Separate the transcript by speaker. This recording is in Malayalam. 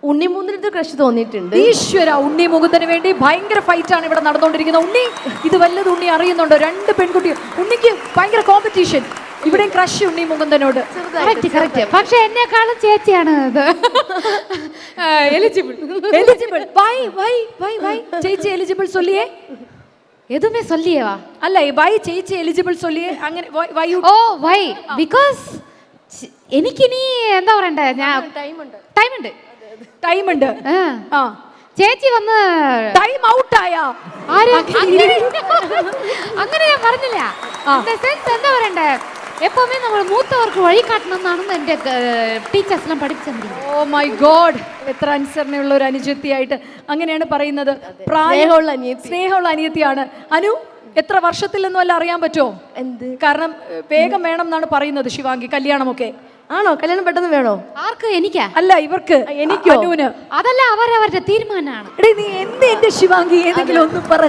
Speaker 1: ഉണ്ണി മുകുന്ദനടുത്ത് ക്രഷ് തോന്നിയിട്ടുണ്ട്.
Speaker 2: ഈശ്വര, ഉണ്ണി മുകുന്ദന് വേണ്ടി ഭയങ്കര ഫൈറ്റാണ് ഇവിടെ നടന്നുകൊണ്ടിരിക്കുന്നത്. ഉണ്ണി ഇത് വല്ലത് ഉണ്ണി അറിയുന്നുണ്ടോ? രണ്ട് പെൺകുട്ടികൾ, ഉണ്ണിക്ക് ഭയങ്കര കോമ്പറ്റീഷൻ. ഇവിടെ ക്രഷ് ഉണ്ണി മുകുന്ദനോട്.
Speaker 3: പക്ഷെ എന്നെക്കാളും ചേച്ചിയാണ് ഇത് eligible.
Speaker 2: Eligible. Why why why why ചേച്ചി എലിജിബിൾ சொல்லியே?
Speaker 3: எதுவுமே சொல்லியேவா?
Speaker 2: അല്ല, വൈ ചേച്ചി എലിജിബിൾ சொல்லியே? അങ്ങനെ വൈ?
Speaker 3: ഓ വൈ, ബിക്കോസ് എനിക്കിനി എന്താ പറയണ്ടേ, ഞാൻ ടൈം ഉണ്ട്.
Speaker 2: ആ,
Speaker 3: ചേച്ചി വന്ന്
Speaker 2: ടൈം ഔട്ട് ആയാ?
Speaker 3: അങ്ങനെ ഞാൻ പറഞ്ഞില്ല. എന്താ പറയണ്ടേ, എപ്പോഴും നമ്മൾ മൂത്തവർക്ക് വഴി കാട്ടണം എന്നാണ് എന്റെ ടീച്ചേഴ്സ് എല്ലാം പഠിപ്പിച്ചത്.
Speaker 2: ഓ മൈ ഗോഡ്, എത്ര അനുസരണയുള്ള ഒരു അനുജത്തിയായിട്ട് അങ്ങനെയാണ് പറയുന്നത്. സ്നേഹമുള്ള അനിയത്തിയാണ്. അനു, എത്ര വർഷത്തിൽ നിന്നും അല്ല അറിയാൻ പറ്റുമോ?
Speaker 1: എന്ത്?
Speaker 2: കാരണം വേഗം വേണം എന്നാണ് പറയുന്നത് ശിവാംഗി, കല്യാണമൊക്കെ.
Speaker 1: ആണോ? കല്യാണം പെട്ടെന്ന് വേണോ?
Speaker 3: ആർക്ക്? എനിക്കാ?
Speaker 2: അല്ല, ഇവർക്ക്.
Speaker 1: എനിക്കോ?
Speaker 2: അനുവിന്.
Speaker 3: അതല്ല, അവരവരുടെ തീരുമാനമാണ്.
Speaker 2: എടീ, നീ എന്ത് എന്റെ ശിവാംഗി ഏതെങ്കിലും ഒന്നും പറ.